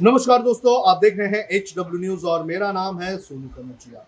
नमस्कार दोस्तों, आप देख रहे हैं HW न्यूज और मेरा नाम है सोनू कनौजिया।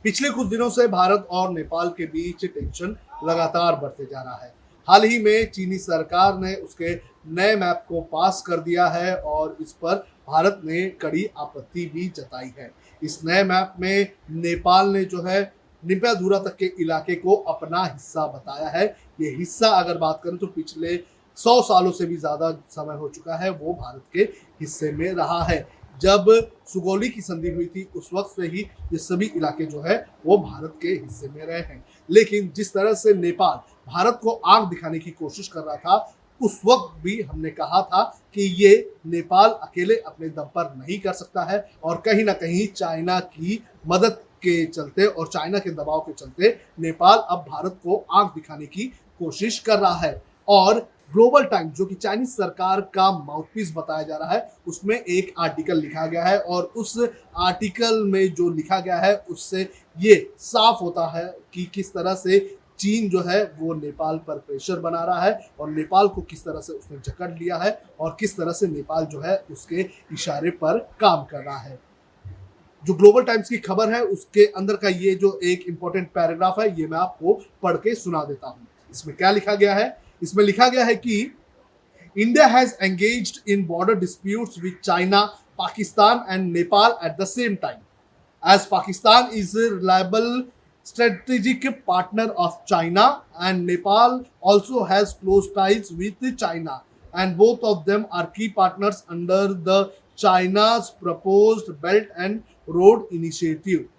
पिछले कुछ दिनों से भारत और नेपाल के बीच टेंशन लगातार बढ़ते जा रहा है। हाल ही में चीनी सरकार ने उसके नए मैप को पास कर दिया है और इस पर भारत ने कड़ी आपत्ति भी जताई है। इस नए मैप में नेपाल ने जो है निपैधुरा तक के इलाके को अपना हिस्सा बताया है। ये हिस्सा अगर बात करें तो पिछले 100 सालों से भी ज्यादा समय हो चुका है वो भारत के हिस्से में रहा है। जब सुगौली की संधि हुई थी उस वक्त से ही ये सभी इलाके जो है वो भारत के हिस्से में रहे हैं। लेकिन जिस तरह से नेपाल भारत को आंख दिखाने की कोशिश कर रहा था, उस वक्त भी हमने कहा था कि ये नेपाल अकेले अपने दम पर नहीं कर सकता है और कहीं ना कहीं चाइना की मदद के चलते और चाइना के दबाव के चलते नेपाल अब भारत को आंख दिखाने की कोशिश कर रहा है। और ग्लोबल टाइम्स जो कि चाइनीज सरकार का माउथपीस बताया जा रहा है, उसमें एक आर्टिकल लिखा गया है और उस आर्टिकल में जो लिखा गया है उससे ये साफ होता है कि किस तरह से चीन जो है वो नेपाल पर प्रेशर बना रहा है और नेपाल को किस तरह से उसने जकड़ लिया है और किस तरह से नेपाल जो है उसके इशारे पर काम कर रहा है। जो ग्लोबल टाइम्स की खबर है उसके अंदर का ये जो एक इंपॉर्टेंट पैराग्राफ है, ये मैं आपको पढ़ के सुना देता हूँ। इसमें क्या लिखा गया है? इसमें लिखा गया है कि India has engaged in border disputes with China, Pakistan and Nepal at the same time, as Pakistan is a reliable strategic partner of China and Nepal also has close ties with China, and both of them are key partners under the China's proposed Belt and Road Initiative.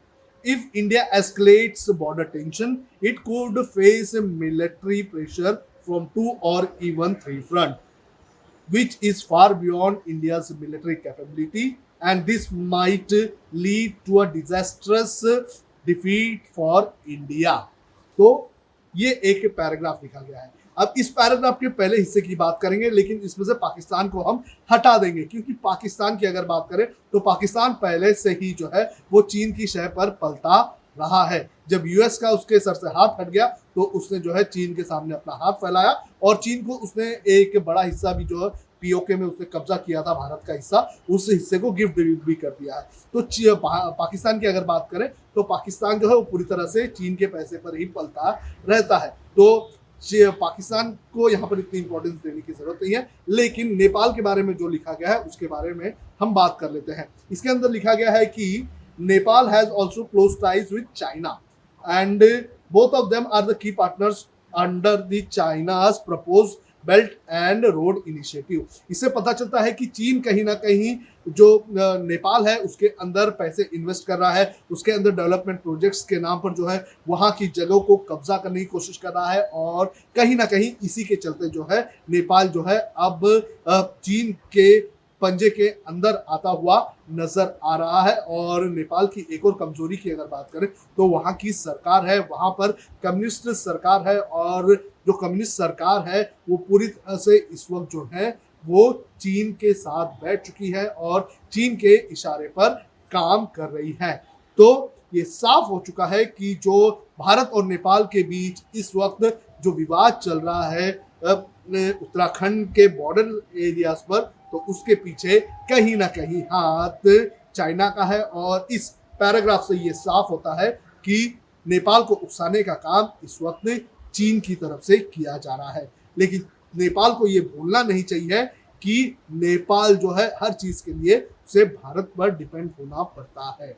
If India escalates border tension, it could face military pressure from two or even three fronts, which is far beyond India's military capability, and this might lead to a disastrous defeat for India. तो ये एक paragraph लिखा गया है। अब इस paragraph के पहले हिस्से की बात करेंगे, लेकिन इसमें से पाकिस्तान को हम हटा देंगे, क्योंकि पाकिस्तान की अगर बात करें तो पाकिस्तान पहले से ही जो है वो चीन की शह पर पलता रहा है। जब यूएस का उसके सर से हाथ हट गया तो उसने जो है चीन के सामने अपना हाथ फैलाया और चीन को उसने एक बड़ा हिस्सा भी जो है पीओके में उसने कब्जा किया था, भारत का हिस्सा, उस हिस्से को गिफ्ट भी कर दिया है। तो पाकिस्तान की अगर बात करें तो पाकिस्तान जो है वो पूरी तरह से चीन के पैसे पर ही पलता रहता है। तो पाकिस्तान को यहाँ पर इतनी इंपॉर्टेंस देने की जरूरत नहीं है। लेकिन नेपाल के बारे में जो लिखा गया है उसके बारे में हम बात कर लेते हैं। इसके अंदर लिखा गया है कि Nepal has also close ties with China and both of them are the key partners under the China's propose belt and road initiative. इससे पता चलता है कि चीन कहीं ना कहीं जो नेपाल है उसके अंदर पैसे इन्वेस्ट कर रहा है, उसके अंदर डेवलपमेंट प्रोजेक्ट्स के नाम पर जो है वहाँ की जगहों को कब्जा करने की कोशिश कर रहा है और कहीं ना कहीं इसी के चलते जो है नेपाल जो है अब चीन के पंजे के अंदर आता हुआ नजर आ रहा है। और नेपाल की एक और कमजोरी की अगर बात करें तो वहाँ की सरकार है, वहाँ पर कम्युनिस्ट सरकार है और जो कम्युनिस्ट सरकार है वो पूरी तरह से इस वक्त जो है वो चीन के साथ बैठ चुकी है और चीन के इशारे पर काम कर रही है। तो ये साफ हो चुका है कि जो भारत और नेपाल के बीच इस वक्त जो विवाद चल रहा है उत्तराखंड के बॉर्डर एरियाज पर, तो उसके पीछे कहीं ना कहीं हाथ चाइना का है। और इस पैराग्राफ से ये साफ होता है कि नेपाल को उकसाने का काम इस वक्त चीन की तरफ से किया जा रहा है। लेकिन नेपाल को ये भूलना नहीं चाहिए कि नेपाल जो है हर चीज के लिए उसे भारत पर डिपेंड होना पड़ता है।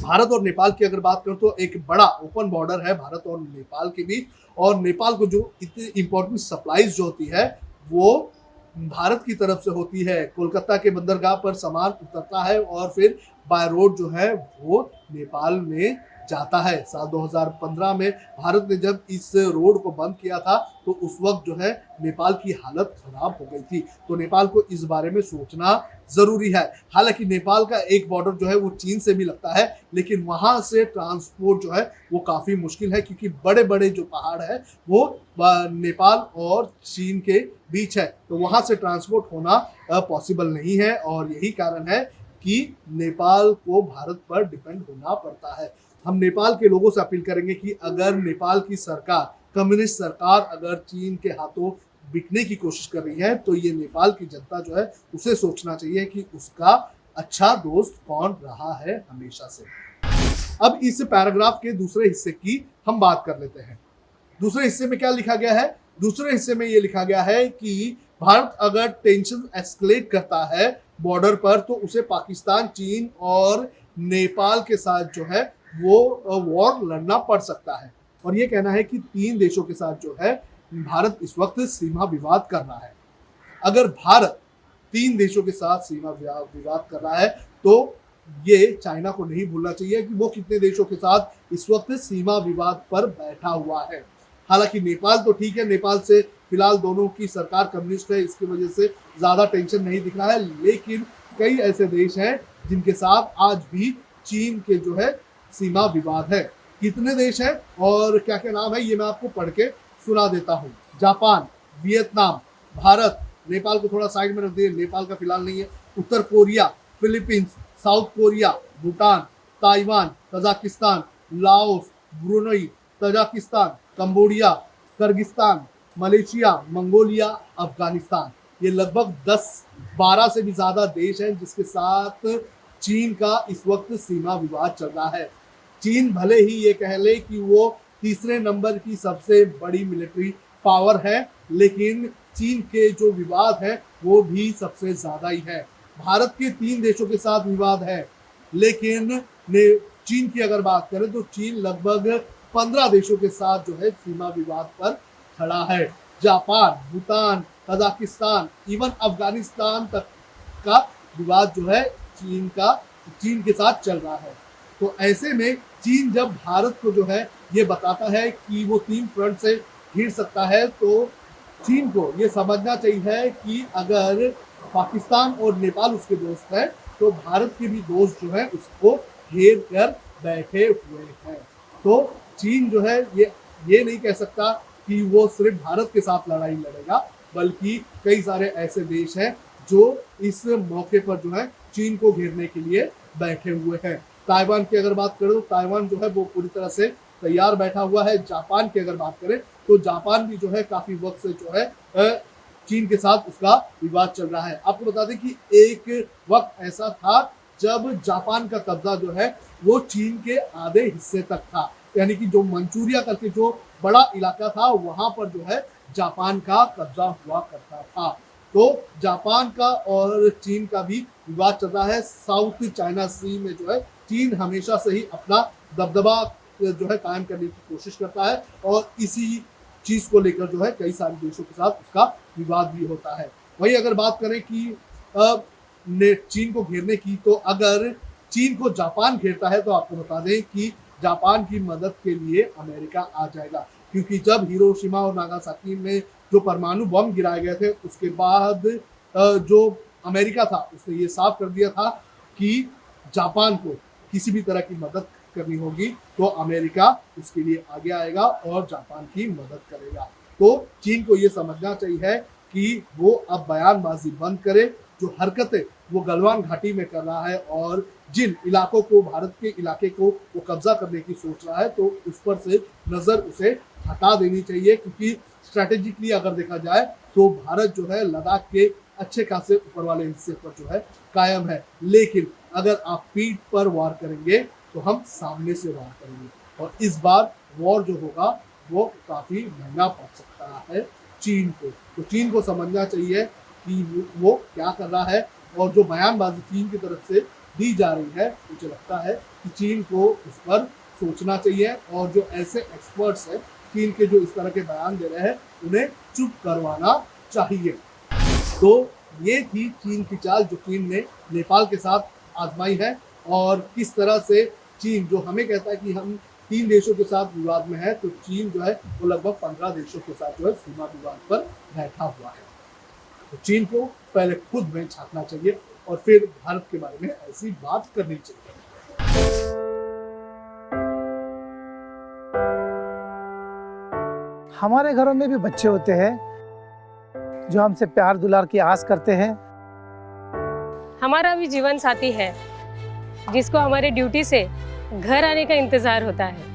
भारत और नेपाल की अगर बात करें तो एक बड़ा ओपन बॉर्डर है भारत और नेपाल के बीच, और नेपाल को जो इतनी इंपॉर्टेंट सप्लाईज जो होती है वो भारत की तरफ से होती है। कोलकाता के बंदरगाह पर सामान उतरता है और फिर बाय रोड जो है वो नेपाल में जाता है। साल 2015 में भारत ने जब इस रोड को बंद किया था तो उस वक्त जो है नेपाल की हालत खराब हो गई थी। तो नेपाल को इस बारे में सोचना जरूरी है। हालांकि नेपाल का एक बॉर्डर जो है वो चीन से भी लगता है, लेकिन वहां से ट्रांसपोर्ट जो है वो काफी मुश्किल है, क्योंकि बड़े बड़े जो पहाड़ है वो नेपाल और चीन के बीच है, तो वहां से ट्रांसपोर्ट होना पॉसिबल नहीं है। और यही कारण है कि नेपाल को भारत पर डिपेंड होना पड़ता है। हम नेपाल के लोगों से अपील करेंगे कि अगर नेपाल की सरकार, कम्युनिस्ट सरकार, अगर चीन के हाथों बिकने की कोशिश कर रही है, तो ये नेपाल की जनता जो है उसे सोचना चाहिए कि उसका अच्छा दोस्त कौन रहा है हमेशा से। अब इस पैराग्राफ के दूसरे हिस्से की हम बात कर लेते हैं। दूसरे हिस्से में क्या लिखा गया है? दूसरे हिस्से में ये लिखा गया है कि भारत अगर टेंशन एस्केलेट करता है बॉर्डर पर, तो उसे पाकिस्तान, चीन और नेपाल के साथ जो है वो वॉर लड़ना पड़ सकता है। और ये कहना है कि 3 देशों के साथ जो है भारत इस वक्त सीमा विवाद कर रहा है। अगर भारत 3 देशों के साथ सीमा विवाद कर रहा है, तो ये चाइना को नहीं भूलना चाहिए कि वो कितने देशों के साथ इस वक्त सीमा विवाद पर बैठा हुआ है। हालांकि नेपाल तो ठीक है, नेपाल से फिलहाल दोनों की सरकार कम्युनिस्ट है, इसकी वजह से ज़्यादा टेंशन नहीं दिख रहा है, लेकिन कई ऐसे देश हैं जिनके साथ आज भी चीन के जो है सीमा विवाद है। कितने देश हैं और क्या क्या नाम है, ये मैं आपको पढ़ के सुना देता हूँ। जापान, वियतनाम, भारत, नेपाल को थोड़ा साइड में रख दिए, नेपाल का फिलहाल नहीं है, उत्तर Korea, Philippines, South Korea, Bhutan, Taiwan, Kazakhstan, Laos, Brunei, Tajikistan, Cambodia, Kyrgyzstan, Malaysia, Mongolia, Afghanistan. ये लगभग 10-12 से भी ज़्यादा देश हैं जिसके साथ चीन का इस वक्त सीमा विवाद चल रहा है। चीन भले ही ये कह ले कि वो तीसरे नंबर की सबसे बड़ी मिलिट्री पावर है, लेकिन चीन के जो विवाद है वो भी सबसे ज़्यादा ही है। भारत के 3 देशों के साथ विवाद है, लेकिन चीन की अगर बात करें तो चीन लगभग 15 देशों के साथ जो है सीमा विवाद पर खड़ा है। Japan, Bhutan, Kazakhstan, even Afghanistan तक का विवाद जो है चीन के साथ चल रहा है। तो ऐसे में चीन जब भारत को जो है ये बताता है कि वो 3 फ्रंट से घिर सकता है, तो चीन को ये समझना चाहिए कि अगर पाकिस्तान और नेपाल उसके दोस्त हैं, तो भारत के भी दोस्त जो है उसको घेर कर बैठे हुए हैं। तो चीन जो है ये नहीं कह सकता कि वो सिर्फ भारत के साथ लड़ाई लड़ेगा, बल्कि कई सारे ऐसे देश हैं जो इस मौके पर जो है चीन को घेरने के लिए बैठे हुए हैं। ताइवान की अगर बात करें तो ताइवान जो है वो पूरी तरह से तैयार बैठा हुआ है। जापान की अगर बात करें तो जापान भी जो है काफी वक्त से जो है चीन के साथ उसका विवाद चल रहा है। आपको बता दें कि एक वक्त ऐसा था जब जापान का कब्जा जो है वो चीन के आधे हिस्से तक था, यानी कि जो मंचूरिया करके जो बड़ा इलाका था वहां पर जो है जापान का कब्जा हुआ करता था। तो जापान का और चीन का भी विवाद चल रहा है। साउथ चाइना सी में जो है चीन हमेशा से ही अपना दबदबा जो है कायम करने की कोशिश करता है, और इसी चीज को लेकर जो है कई सारे देशों के साथ उसका विवाद भी होता है। वही अगर बात करें कि चीन को घेरने की, तो अगर चीन को जापान घेरता है तो आपको बता दें कि जापान की मदद के लिए अमेरिका आ जाएगा, क्योंकि जब हिरोशिमा और नागासाकी में जो परमाणु बम गिराए गए थे उसके बाद जो अमेरिका था उसने ये साफ कर दिया था कि जापान को किसी भी तरह की मदद करनी होगी तो अमेरिका उसके लिए आगे आएगा और जापान की मदद करेगा। तो चीन को ये समझना चाहिए कि वो अब बयानबाजी बंद करे, जो हरकतें वो गलवान घाटी में कर रहा है और जिन इलाकों को, भारत के इलाके को वो कब्जा करने की सोच रहा है, तो उस पर से नज़र उसे हटा देनी चाहिए, क्योंकि स्ट्रैटेजिकली अगर देखा जाए तो भारत जो है लद्दाख के अच्छे खासे ऊपर वाले हिस्से पर जो है कायम है। लेकिन अगर आप पीठ पर वार करेंगे तो हम सामने से वार करेंगे, और इस बार वॉर जो होगा वो काफ़ी महंगा पड़ सकता है चीन को। तो चीन को समझना चाहिए कि वो क्या कर रहा है, और जो बयानबाजी चीन की तरफ से दी जा रही है मुझे लगता है कि चीन को इस पर सोचना चाहिए, और जो ऐसे एक्सपर्ट्स हैं चीन के जो इस तरह के बयान दे रहे हैं उन्हें चुप करवाना चाहिए। तो ये थी चीन की चाल जो चीन ने नेपाल के साथ आजमाई है, और किस तरह से चीन जो हमें कहता है कि हम 3 देशों के साथ विवाद में है, तो चीन जो है वो लगभग 15 देशों के साथ जो है सीमा विवाद पर बैठा हुआ है। तो चीन को पहले खुद में झांकना चाहिए और फिर भारत के बारे में ऐसी बात करनी चाहिए। हमारे घरों में भी बच्चे होते हैं जो हमसे प्यार दुलार की आस करते हैं। हमारा भी जीवन साथी है जिसको हमारे ड्यूटी से घर आने का इंतजार होता है।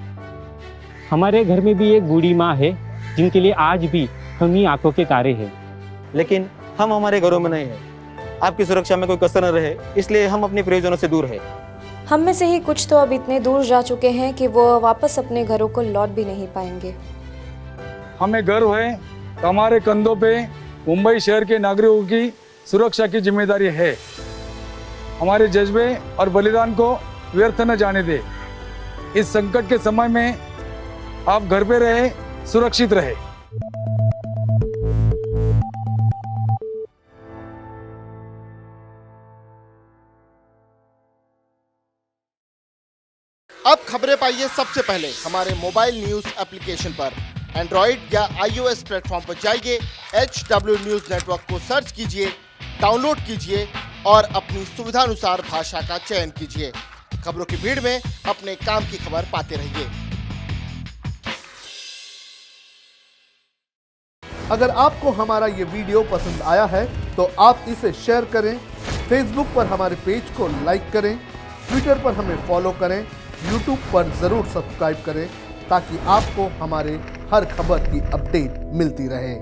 हमारे घर में भी एक बूढ़ी माँ है जिनके लिए आज भी हम ही आंखों के तारे हैं। लेकिन हम हमारे घरों में नहीं हैं। आपकी सुरक्षा में कोई कसर न रहे, इसलिए हम अपने प्रियजनों से दूर हैं। हम में से ही कुछ तो अब इतने दूर जा चुके हैं कि वो वापस अपने घरों को लौट भी नहीं पाएंगे। हमें गर्व है कि हमारे कंधों पे मुंबई शहर के नागरिकों की सुरक्षा की जिम्मेदारी है। हमारे जज्बे और बलिदान को व्यर्थ न जाने दे। इस संकट के समय में आप घर पे रहे, सुरक्षित रहे। अब खबरें पाइए सबसे पहले हमारे मोबाइल न्यूज एप्लीकेशन पर। एंड्रॉइड या iOS प्लेटफॉर्म पर जाइए, HW न्यूज नेटवर्क को सर्च कीजिए, डाउनलोड कीजिए और अपनी सुविधानुसार भाषा का चयन कीजिए। खबरों की भीड़ में अपने काम की खबर पाते रहिए। अगर आपको हमारा ये वीडियो पसंद आया है तो आप इसे शेयर करें, फेसबुक पर हमारे पेज को लाइक करें, ट्विटर पर हमें फॉलो करें, यूट्यूब पर ज़रूर सब्सक्राइब करें ताकि आपको हमारे हर खबर की अपडेट मिलती रहे।